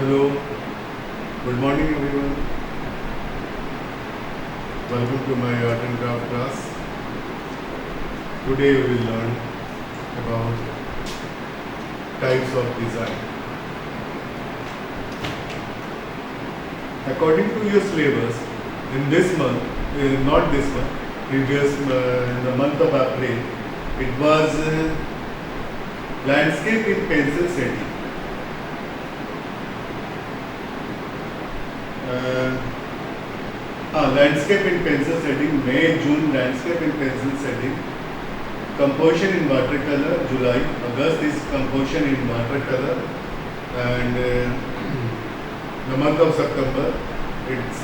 Hello, good morning everyone. Welcome to my art and craft class. Today we will learn about types of design. According to your syllabus, in this month, not this month, previous in the month of April, it was landscape in pencil setting. Landscape in pencil setting, May, June, landscape in pencil setting, composition in watercolor, July, August is composition in watercolor, and the month of September, it's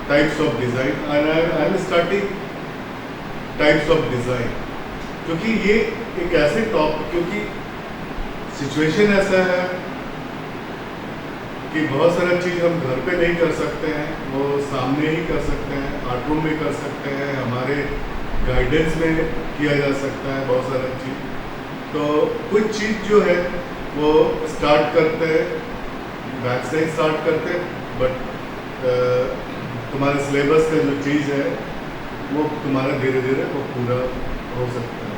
types of design, and I am starting types of design, क्योंकि ये एक ऐसे क्योंकि situation ऐसा है कि बहुत सारा चीज़ हम घर पे नहीं कर सकते हैं, वो सामने ही कर सकते हैं, आर्ट रूम में कर सकते हैं, हमारे गाइडेंस में किया जा सकता है बहुत सारा चीज़। तो कुछ चीज़ जो है वो स्टार्ट करते हैं, बैक से ही स्टार्ट करते हैं, बट तुम्हारे सिलेबस का जो चीज़ है वो तुम्हारा धीरे धीरे वो पूरा हो सकता है।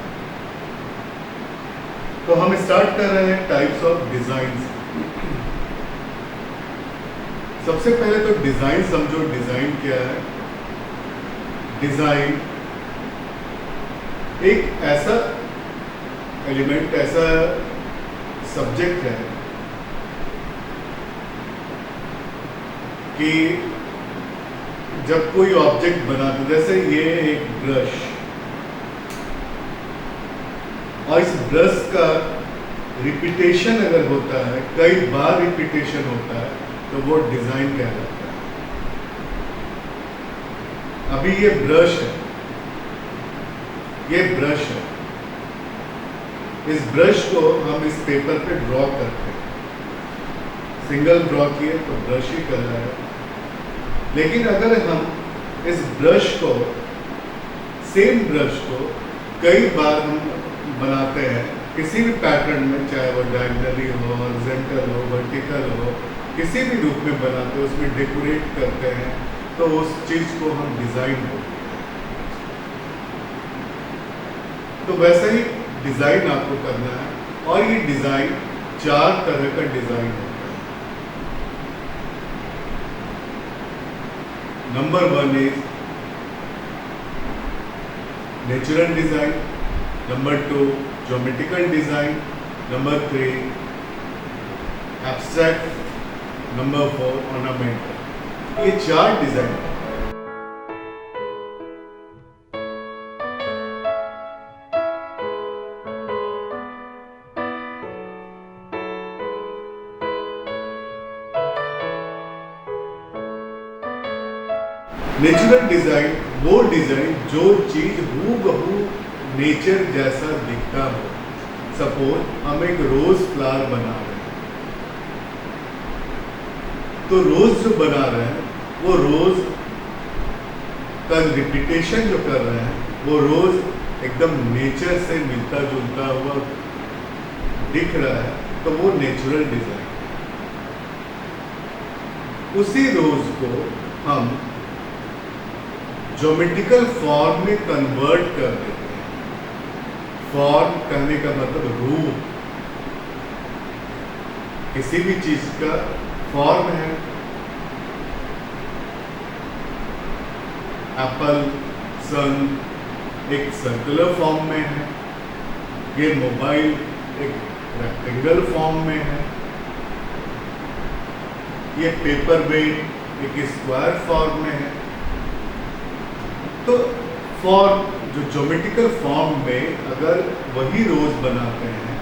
तो हम स्टार्ट कर रहे हैं टाइप्स ऑफ डिज़ाइन। सबसे पहले तो डिज़ाइन समझो, डिज़ाइन क्या है। डिज़ाइन एक ऐसा एलिमेंट, ऐसा सब्जेक्ट है कि जब कोई ऑब्जेक्ट बनाते, जैसे ये एक ब्रश, और इस ब्रश का रिपीटेशन अगर होता है, कई बार रिपीटेशन होता है, तो वो डिजाइन कहलाता है। अभी ये ब्रश है, ये ब्रश है, इस ब्रश को हम इस पेपर पे ड्रॉ करते हैं, सिंगल ड्रॉ किए तो ब्रश ही कहलाएगा। लेकिन अगर हम इस ब्रश को, सेम ब्रश को कई बार हम बनाते हैं किसी भी पैटर्न में, चाहे वो डायगोनली हो, हॉरिजॉन्टल हो, वर्टिकल हो, किसी भी रूप में बनाते हैं, उसमें डेकोरेट करते हैं, तो उस चीज़ को हम डिज़ाइन बोलते हैं। तो वैसा ही डिज़ाइन आपको करना है, और ये डिज़ाइन 4 तरह का डिज़ाइन होता है। Number 1 is natural design, number 2 geometrical design, number 3 abstract, number 4 ornamental. ये 4 डिजाइन है। नेचुरल डिजाइन वो डिजाइन जो चीज हूबहू नेचर जैसा दिखता हो। सपोज हम एक रोज फ्लावर बना रहे हैं, तो रोज जो बना रहे हैं वो रोज का रिपीटेशन जो कर रहे हैं वो रोज एकदम नेचर से मिलता जुलता हुआ दिख रहा है, तो वो नेचुरल डिजाइन। उसी रोज को हम ज्योमेट्रिकल फॉर्म में कन्वर्ट कर देते हैं। फॉर्म कहने का मतलब रूप, किसी भी चीज का फॉर्म है। एप्पल, सन एक सर्कुलर फॉर्म में है, ये मोबाइल एक रेक्टेंगल फॉर्म में है, ये पेपर वेट एक स्क्वायर फॉर्म में है। तो फॉर्म, जो ज्योमेट्रिकल फॉर्म में अगर वही रोज बनाते हैं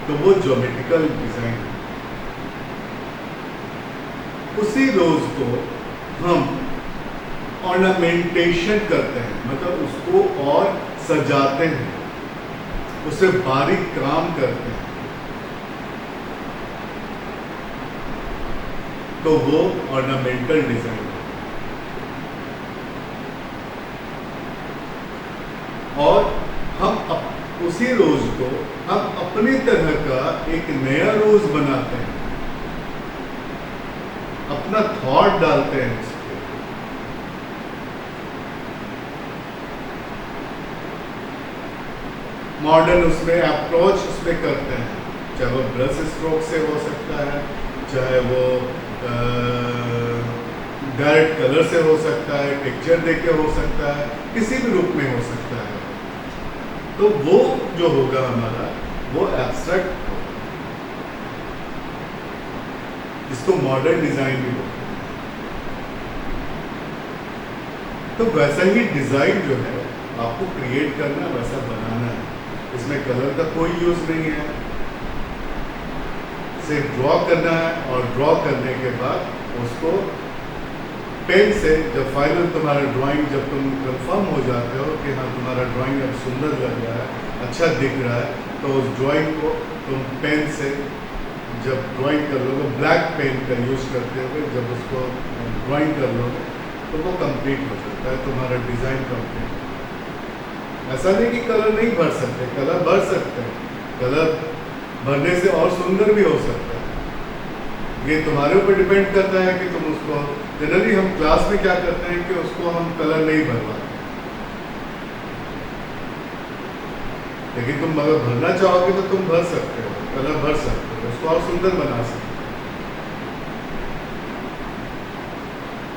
तो वो ज्योमेट्रिकल डिजाइन है। उसी रोज को हम ऑर्नामेंटेशन करते हैं, मतलब उसको और सजाते हैं, उसे बारीक काम करते हैं, तो वो ऑर्नामेंटल डिजाइन है। और हम उसी रोज को हम अपनी तरह का एक नया रोज बनाते हैं, अपना थॉट डालते हैं इस पे। मॉडर्न उसमें अप्रोच उसमें करते हैं, चाहे वो ब्रश स्ट्रोक से हो सकता है, चाहे वो डायरेक्ट कलर से हो सकता है, पिक्चर देख के हो सकता है, किसी भी रूप में हो सकता है। तो वो जो होगा हमारा वो एब्स्ट्रैक्ट होगा, जिसको मॉडर्न डिजाइन भी होगा। तो वैसा ही डिजाइन जो है आपको क्रिएट करना, वैसा बनाना है। इसमें कलर का कोई यूज नहीं है, सिर्फ ड्रॉ करना है और ड्रॉ करने के बाद उसको पेन से जब फाइनल तुम्हारा ड्राइंग, जब तुम कंफर्म हो जाते हो कि हाँ तुम्हारा ड्राइंग अब सुंदर लग रहा है, अच्छा दिख रहा है, तो उस ड्राइंग को तुम पेन से जब ड्राइंग कर लोगे, ब्लैक पेन का यूज़ करते हुए जब उसको ड्राइंग कर लोगे तो वो कंप्लीट हो जाता है, तुम्हारा डिज़ाइन कंप्लीट। ऐसा नहीं कि कलर नहीं भर सकते, कलर भर सकते हैं, कलर भरने से और सुंदर भी हो सकता है। ये तुम्हारे ऊपर डिपेंड करता है कि तुम उसको, जनरली हम क्लास में क्या करते हैं कि उसको हम कलर नहीं भरवाते, लेकिन तुम अगर भरना चाहोगे तो तुम भर सकते हो, कलर भर सकते हो, उसको और सुंदर बना सकते हो।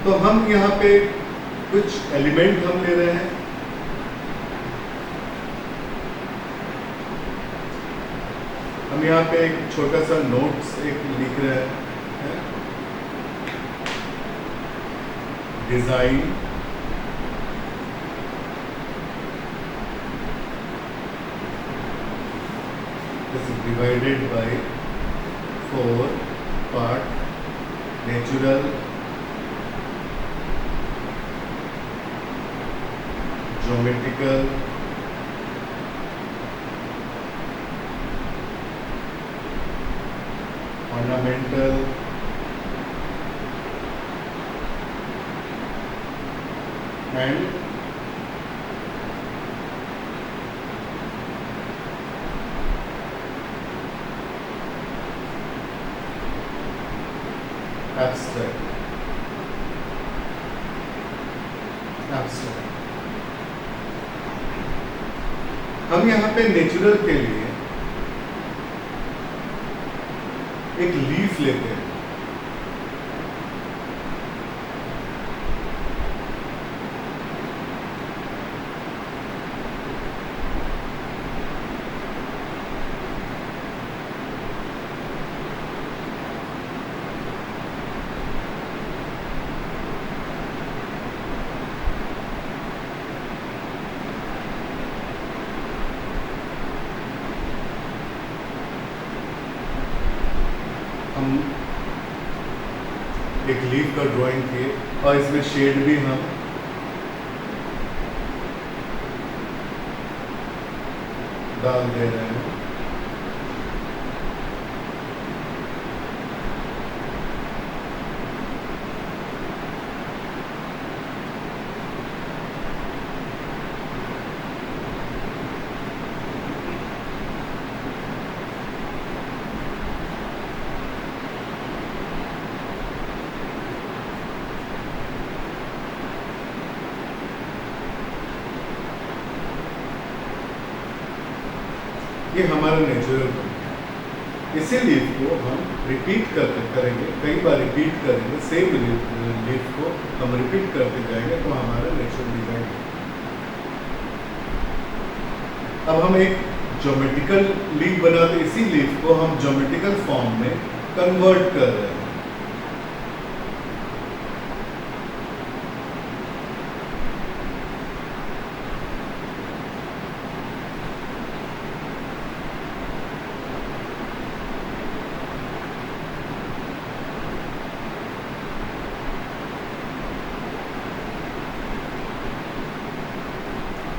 तो हम यहाँ पे कुछ एलिमेंट हम ले रहे हैं। हम यहाँ पे एक छोटा सा नोट्स एक लिख रहे हैं, design is divided by 4 part: natural, geometrical, ornamental, and abstract. हम यहाँ पे नेचुरल के लिए एक लीफ लेते हैं, हम एक लीफ का ड्राइंग किए और इसमें शेड भी हम डाल दे रहे हैं। ये हमारा नेचुरल बन गया। इसी लीफ को हम रिपीट करते करेंगे, कई बार रिपीट करेंगे, सेम लीफ को हम रिपीट करते जाएंगे तो हमारा नेचुरल डिजाइन। अब हम एक ज्योमेट्रिकल लीफ बनाते, इसी लीफ को हम ज्योमेट्रिकल फॉर्म में कन्वर्ट कर रहे हैं।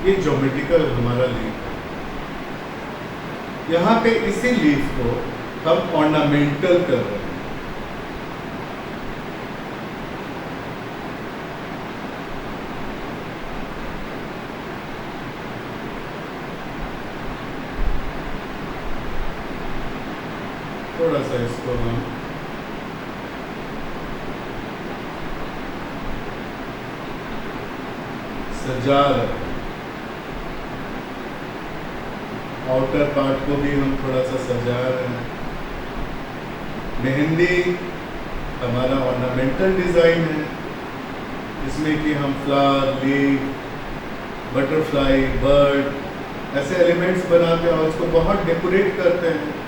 ये ज्योमेट्रिकल हमारा लीफ है। यहाँ पे इसी लीफ को हम ऑर्नामेंटल कर रहे हैं। थोड़ा सा इसको हम सजा रहे हैं। आउटर पार्ट को भी हम थोड़ा सा सजा रहे हैं। मेहंदी हमारा ऑर्नामेंटल डिज़ाइन है, इसमें कि हम फ्लावर, लीफ, बटरफ्लाई, बर्ड ऐसे एलिमेंट्स बनाते हैं और उसको बहुत डेकोरेट करते हैं।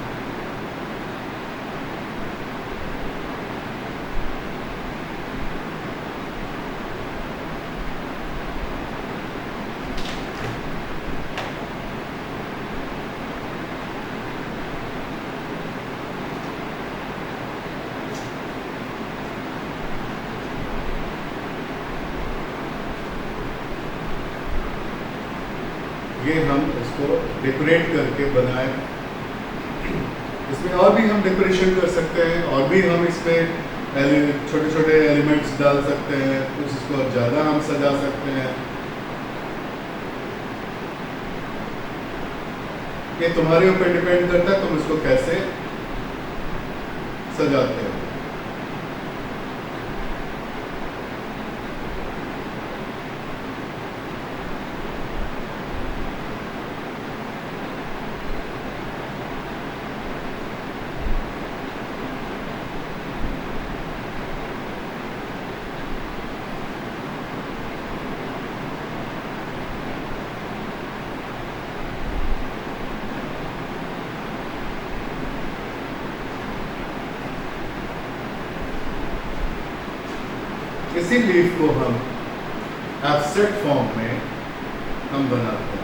ये हम इसको डेकोरेट करके बनाए। इसमें और भी हम डेकोरेशन कर सकते हैं, और भी हम इसमें छोटे छोटे एलिमेंट्स डाल सकते हैं, कुछ इसको ज़्यादा हम सजा सकते हैं। ये तुम्हारे ऊपर डिपेंड करता है तुम इसको कैसे सजाते हो। इसी लीफ को हम एब्स्ट्रैक्ट फॉर्म में हम बनाते हैं।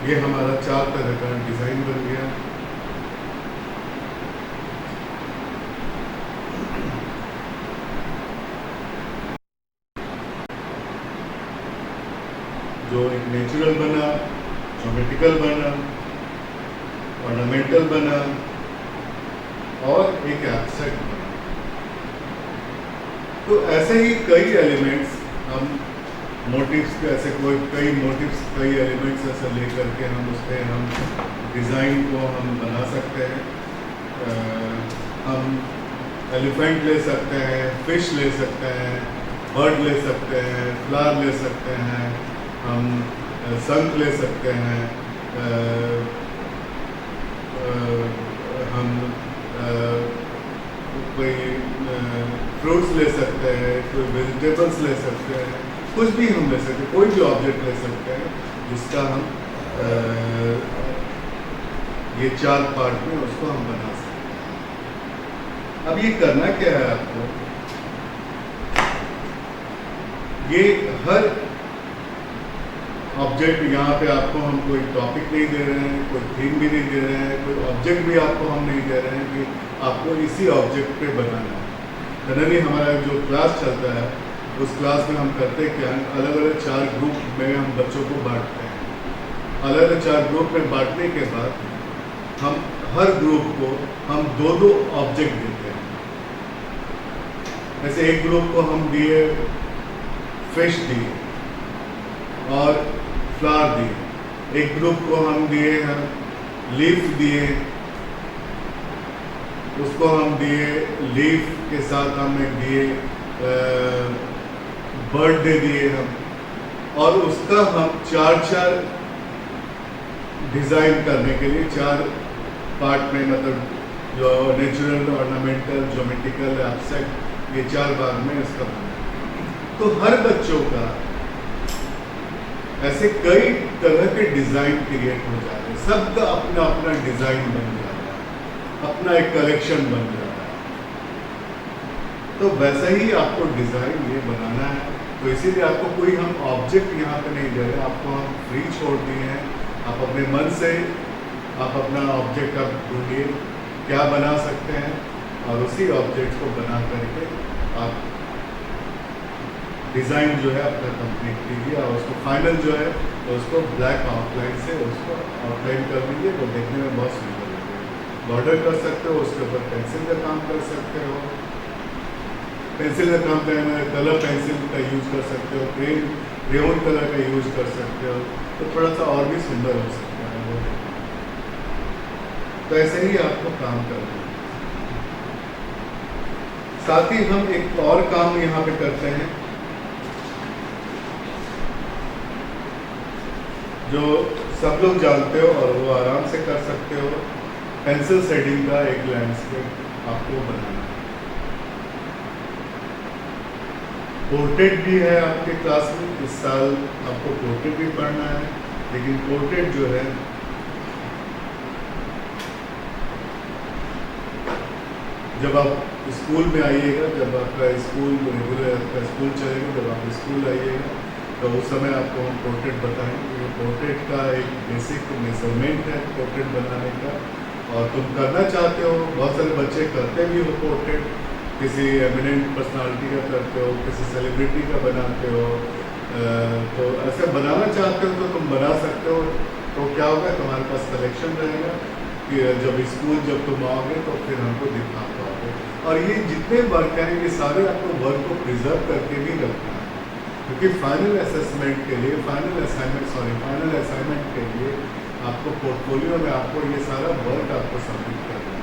ये हमारा 4 तरह का डिज़ाइन बन गया। जो एक नेचुरल बना, ज्योमेट्रिकल बना, ऑर्नामेंटल बना और एक एब्स्ट्रैक्ट बना। तो ऐसे ही कई एलिमेंट्स हम मोटिव्स के ऐसे कई मोटिव्स, कई एलिमेंट्स ऐसे लेकर के हम उस पर हम डिज़ाइन को हम बना सकते हैं। हम एलिफेंट ले सकते हैं, फिश ले सकते हैं, बर्ड ले सकते हैं, फ्लावर ले सकते हैं, हम शंख ले सकते हैं, हम कोई फ्रूट्स ले सकते हैं, कोई वेजिटेबल्स ले सकते हैं, कुछ भी हम ले सकते हैं, कोई भी ऑब्जेक्ट ले सकते हैं जिसका हम ये 4 पार्ट में उसको हम बना सकते हैं। अब ये करना क्या है आपको, ये हर ऑब्जेक्ट, यहाँ पे आपको हम कोई टॉपिक नहीं दे रहे हैं, कोई थीम भी नहीं दे रहे हैं, कोई ऑब्जेक्ट भी आपको हम नहीं दे रहे हैं कि आपको इसी ऑब्जेक्ट पे बनाना है। जनरली हमारा जो क्लास चलता है उस क्लास में हम करते क्या, अलग अलग 4 ग्रुप में हम बच्चों को बांटते हैं। अलग अलग 4 ग्रुप में बांटने के बाद हम हर ग्रुप को हम 2-2 ऑब्जेक्ट देते हैं। जैसे एक ग्रुप को हम दिए फिश दिए और फ्लावर दिए, एक ग्रुप को हम दिए हम लीफ दिए, उसको हम दिए लीफ के साथ हम एक दिए बर्ड दे दिए हम, और उसका हम 4-4 डिज़ाइन करने के लिए 4 पार्ट में, मतलब जो नेचुरल, ऑर्नामेंटल, ज्योमेट्रिकल, एब्स्ट्रैक्ट, ये 4 भाग में इसका बना। तो हर बच्चों का ऐसे कई तरह के डिज़ाइन क्रिएट हो जाते हैं, सबका अपना अपना डिज़ाइन बन जाता है, अपना एक कलेक्शन बन जाता है। तो वैसा ही आपको डिज़ाइन ये बनाना है। तो इसीलिए आपको कोई हम ऑब्जेक्ट यहाँ पे नहीं दे रहे, आपको हम फ्री छोड़ दिए हैं। आप अपने मन से आप अपना ऑब्जेक्ट आप ढूंढिए क्या बना सकते हैं, और उसी ऑब्जेक्ट को बना करके आप डिज़ाइन जो है अपना कंप्लीट कीजिए, और उसको फाइनल जो है तो उसको ब्लैक आउटलाइन से उसको आउटलाइन कर दीजिए। तो देखने में बहुत सुंदर लगेगा। बॉर्डर कर सकते हो, उसके ऊपर पेंसिल का काम कर सकते हो। पेंसिल का काम करने में कलर पेंसिल का यूज़ कर सकते हो, क्रेयॉन कलर का यूज़ कर सकते हो, तो थोड़ा सा और भी सुंदर हो सकता है वो। तो ऐसे ही आपको काम करना है। साथ ही हम एक और काम यहाँ पे करते हैं जो सब लोग जानते हो और वो आराम से कर सकते हो। पेंसिल शेडिंग का एक लैंडस्केप आपको बनाना है। पोर्ट्रेट भी है आपके क्लास में, इस साल आपको पोर्ट्रेट भी पढ़ना है, लेकिन पोर्ट्रेट जो है जब आप स्कूल में आइएगा, जब आपका स्कूल रेगुलर आपका स्कूल चलेगा, जब आप स्कूल आइएगा तो उस समय आपको हम पोर्ट्रेट बताएंगे। पोर्ट्रेट का एक बेसिक मेजरमेंट है पोर्ट्रेट बनाने का, और तुम करना चाहते हो, बहुत सारे बच्चे करते भी हो पोर्ट्रेट, किसी एमिनेंट पर्सनालिटी का करते हो, किसी सेलिब्रिटी का बनाते हो, तो ऐसे बनाना चाहते हो तो तुम बना सकते हो। तो क्या होगा, तुम्हारे पास कलेक्शन रहेगा कि जब स्कूल जब तुम आओगे तो फिर हमको दिखा पाओगे। और ये जितने वर्क हैं ये सारे आपको वर्क को प्रिजर्व करके भी रखना है, क्योंकि फाइनल असेसमेंट के लिए फाइनल असाइनमेंट के लिए आपको पोर्टफोलियो में आपको ये सारा वर्क आपको सबमिट करना है।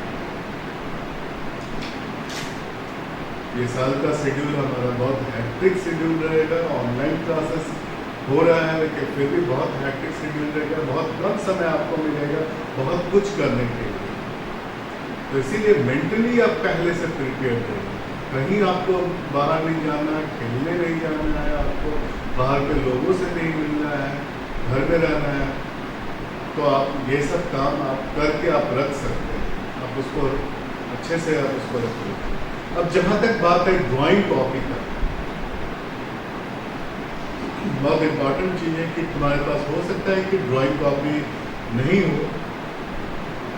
ये साल का शेड्यूल हमारा बहुत हैक्टिक शेड्यूल रहेगा। ऑनलाइन क्लासेस हो रहा है लेकिन फिर भी बहुत हैक्टिक शेड्यूल रहेगा, बहुत कम समय आपको मिलेगा बहुत कुछ करने के लिए। तो इसीलिए मेंटली आप पहले से प्रिपेयर रहिए। कहीं आपको बाहर नहीं जाना है, खेलने नहीं जाना है, आपको बाहर के लोगों से नहीं मिलना है, घर में रहना है, तो आप ये सब काम आप करके आप रख सकते हैं। आप उसको अच्छे से आप उसको रखिए। अब जहाँ तक बात है ड्राइंग कॉपी का, बहुत इम्पॉर्टेंट चीज़ है कि तुम्हारे पास हो सकता है कि ड्राइंग कॉपी नहीं हो,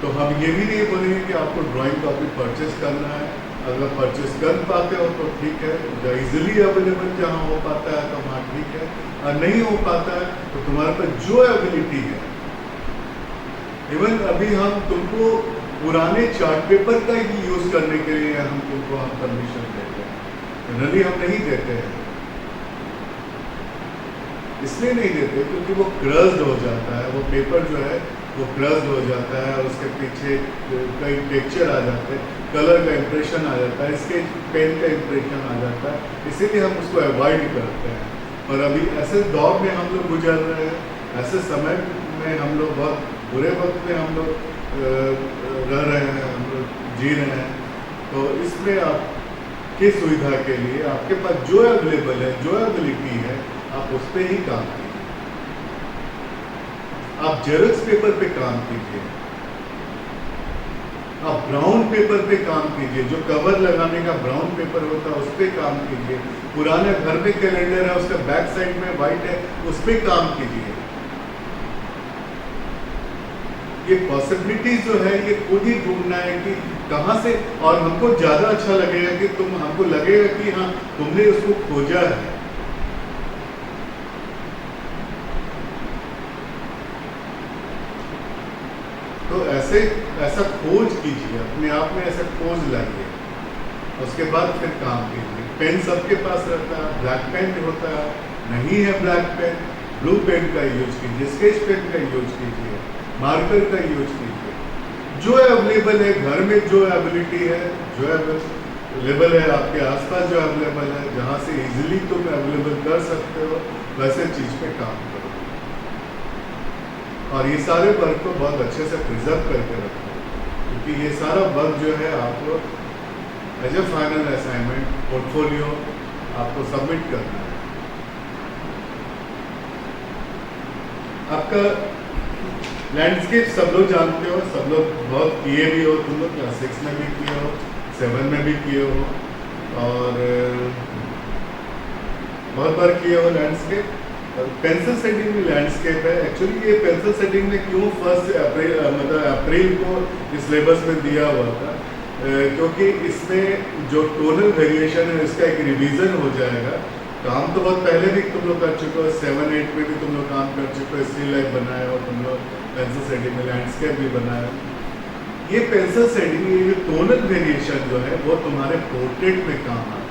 तो हम ये भी नहीं बोलेंगे कि आपको ड्राइंग कॉपी परचेस करना है। अगर परचेस कर पाते हो तो ठीक है, इजीली अवेलेबल जहाँ हो पाता है तो वहाँ ठीक है, और नहीं हो पाता है तो तुम्हारे पास जो एबिलिटी है, इवन अभी हम तुमको पुराने चार्ट पेपर का ही यूज़ करने के लिए हम तुमको हम परमिशन देते हैं। जनरली हम नहीं देते हैं, इसलिए नहीं देते क्योंकि वो क्रस्ड हो जाता है, वो पेपर जो है वो क्रस्ड हो जाता है, और उसके पीछे कई टेक्सचर आ जाते हैं, कलर का इम्प्रेशन आ जाता है, स्केच पेन का इम्प्रेशन आ जाता है, इसीलिए हम उसको अवॉइड करते हैं। और अभी ऐसे दौर में हम लोग गुजर रहे हैं, ऐसे समय में हम लोग बहुत बुरे वक्त में हम लोग रह रहे हैं, हम लोग जी रहे हैं। तो इसमें आपकी सुविधा के लिए आपके पास जो अवेलेबल है, जो एबिलिटी है, आप उस पर ही काम कीजिए। आप जेरॉक्स पेपर पे काम कीजिए, आप ब्राउन पेपर पे काम कीजिए, जो कवर लगाने का ब्राउन पेपर होता है उस पर काम कीजिए। पुराने घर में कैलेंडर है, उसका बैक साइड में वाइट है, उस पर काम कीजिए। ये पॉसिबिलिटीज जो है ये खुद ही ढूंढना है कि कहाँ से, और हमको ज़्यादा अच्छा लगेगा कि हमको लगेगा कि हाँ तुमने उसको खोजा है। तो ऐसा खोज कीजिए, अपने आप में ऐसा खोज लाइए, उसके बाद फिर काम कीजिए। पेन सबके पास रहता है, ब्लैक पेन होता है, नहीं है ब्लैक पेन, ब्लू पेन का यूज कीजिए, स्केच पेन का यूज कीजिए, मार्कर का यूज कीजिए। जो अवेलेबल है घर में, जो एबिलिटी है, जो अवेलेबल है आपके आसपास, जो अवेलेबल है, जहाँ से इजीली तुम अवेलेबल कर सकते हो, वैसे चीज़ पे काम करो। और ये सारे वर्क को बहुत अच्छे से प्रिजर्व करके रखो, क्योंकि ये सारा वर्क जो है आपको as a final assignment portfolio आपको सबमिट करना है। आपका लैंडस्केप सब लोग जानते हो, सब लोग बहुत किए भी हो, तुम लोग क्लास 6 में भी किए हो, 7 में भी किए हो, और बहुत बार किया हो लैंडस्केप। पेंसिल सेटिंग में लैंडस्केप है। एक्चुअली ये पेंसिल सेटिंग में क्यों 1 अप्रैल मतलब अप्रैल को इस सिलेबस में दिया हुआ था, क्योंकि इसमें जो टोनल वेरिएशन है इसका एक रिवीजन हो जाएगा। काम तो बहुत पहले भी तुम लोग कर चुके हो, 7-8 में भी तुम लोग काम कर चुके हो, स्टिल लाइफ बनाया हो तुम लोग, पेंसिल सेटिंग में लैंडस्केप भी बनाया। ये पेंसिल सेटिंग, ये जो टोनल वेरिएशन जो है वो तुम्हारे पोर्ट्रेट में काम आता है।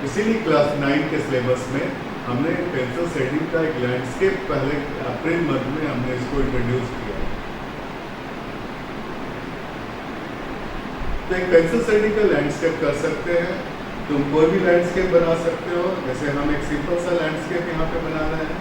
इसीलिए क्लास 9 के सिलेबस में हमने पेंसिल सेटिंग का एक लैंडस्केप पहले अप्रैल मंथ में हमने इसको इंट्रोड्यूस किया। तो एक पेंसिल सेटिंग का लैंडस्केप कर सकते हैं। तुम कोई भी लैंडस्केप बना सकते हो, जैसे हम एक सिंपल सा लैंडस्केप यहाँ पे बना रहे हैं।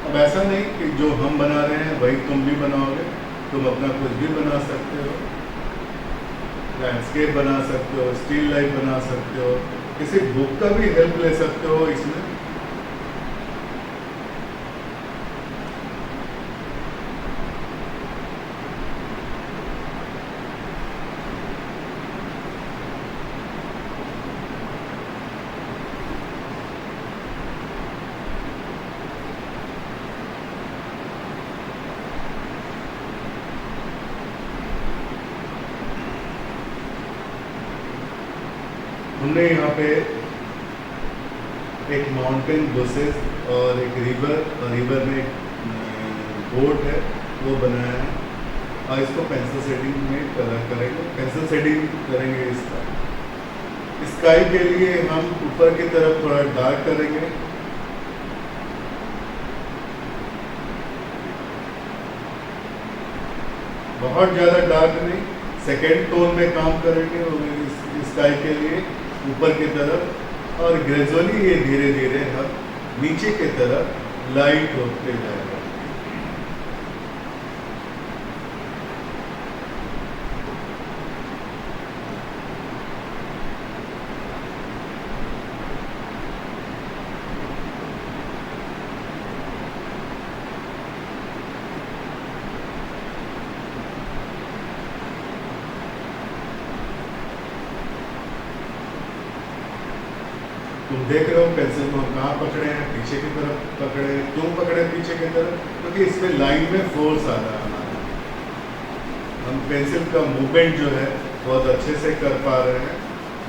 अब ऐसा नहीं कि जो हम बना रहे हैं वही तुम भी बनाओगे, तुम अपना कुछ भी बना सकते हो, लैंडस्केप बना सकते हो, स्टिल लाइफ बना सकते हो, किसी बुक का भी हेल्प ले सकते हो इसमें। हमने यहाँ पे एक माउंटेन बुसेस और एक रिवर, और रिवर में एक बोट है वो बनाया है, और इसको पेंसिल शेडिंग में कलर करेंगे, पेंसिल शेडिंग करेंगे इसका। स्काई के लिए हम ऊपर की तरफ थोड़ा डार्क करेंगे, बहुत ज़्यादा डार्क नहीं, सेकेंड टोन में काम करेंगे स्काई के लिए ऊपर की तरफ, और ग्रेजुअली ये धीरे धीरे हम नीचे की तरफ लाइट होते जाएगा। तुम देख रहे हो पेंसिल को हम कहाँ पकड़े हैं, पीछे की तरफ पकड़े हैं। क्यों पकड़े पीछे की तरफ? क्योंकि इसमें लाइन में फोर्स आ रहा है हमारा, हम पेंसिल का मूवमेंट जो है बहुत अच्छे से कर पा रहे हैं।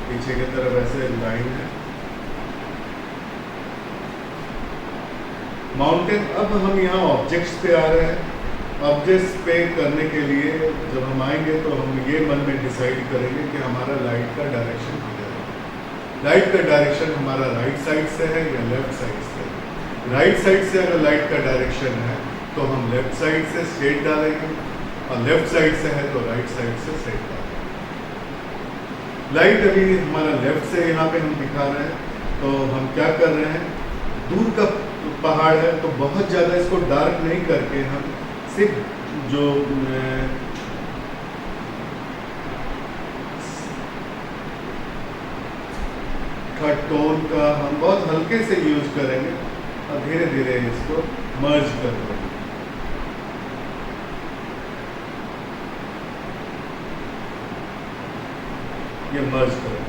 पीछे की तरफ ऐसे लाइन है। माउंटेन, अब हम यहाँ ऑब्जेक्ट्स पे आ रहे हैं। ऑब्जेक्ट्स पे करने के लिए जब हम आएंगे तो हम ये मन में डिसाइड करेंगे कि हमारा लाइट का डायरेक्शन किधर है। लाइट का डायरेक्शन हमारा राइट साइड से है या लेफ्ट साइड से? राइट साइड से अगर लाइट का डायरेक्शन है तो हम लेफ्ट साइड से शेड डालेंगे, और लेफ्ट साइड से है तो राइट साइड से शेड डालेंगे। लाइट अभी हमारा लेफ्ट से यहाँ पे हम दिखा रहे हैं, तो हम क्या कर रहे हैं, दूर का पहाड़ है तो बहुत ज़्यादा इसको डार्क नहीं करके हम सिर्फ जो थर्ड टोन का हम बहुत हल्के से यूज करेंगे, और धीरे धीरे इसको मर्ज कर देंगे। ये मर्ज करेंगे।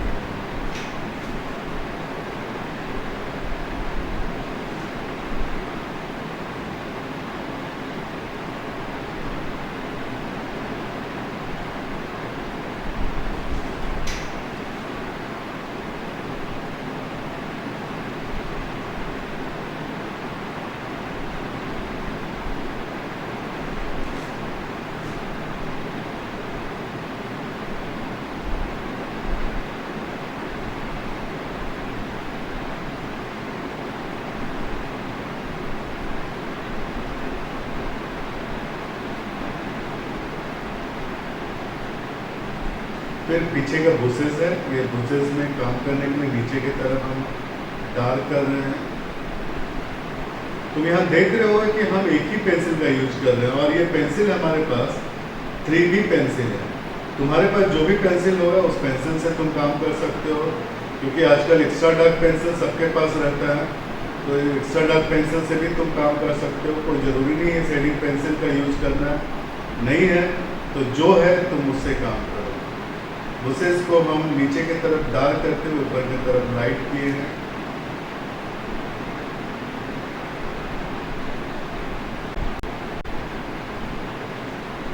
फिर पीछे का बुसेस है, ये बुसेस में काम करने के लिए नीचे की तरफ हम डार्क कर रहे हैं। तुम यहाँ देख रहे हो कि हम एक ही पेंसिल का यूज कर रहे हैं, और ये पेंसिल हमारे पास 3B पेंसिल है। तुम्हारे पास जो भी पेंसिल होगा उस पेंसिल से तुम काम कर सकते हो, क्योंकि आजकल एक्स्ट्रा डार्क पेंसिल सबके पास रहता है। तो एक्स्ट्रा डार्क पेंसिल से भी तुम काम कर सकते हो, कोई ज़रूरी नहीं है शेडिंग पेंसिल का यूज करना नहीं है, तो जो है तुम उससे काम करो। बुसेस को हम नीचे की तरफ डार्क करते हुए ऊपर की तरफ लाइट किए हैं।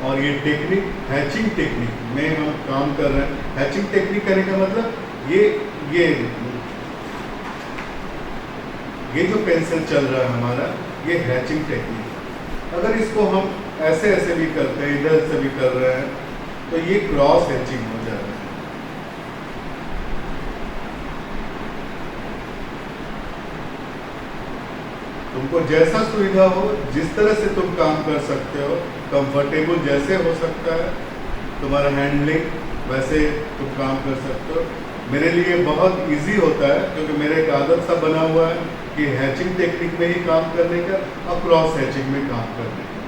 और ये टेक्निक हैचिंग टेक्निक में हम काम कर रहे हैं। हैचिंग टेक्निक करने का मतलब ये जो पेंसिल चल रहा है हमारा, ये हैचिंग टेक्निक। अगर इसको हम ऐसे ऐसे भी करते हैं, इधर से भी कर रहे हैं, तो ये क्रॉस हैचिंग हो जा रहा है। तुमको जैसा सुविधा हो, जिस तरह से तुम काम कर सकते हो, कंफर्टेबल जैसे हो सकता है तुम्हारा हैंडलिंग, वैसे तुम काम कर सकते हो। मेरे लिए बहुत इजी होता है, क्योंकि मेरा एक आदत सा बना हुआ है कि हैचिंग टेक्निक में ही काम करने का और क्रॉस हैचिंग में काम करने का।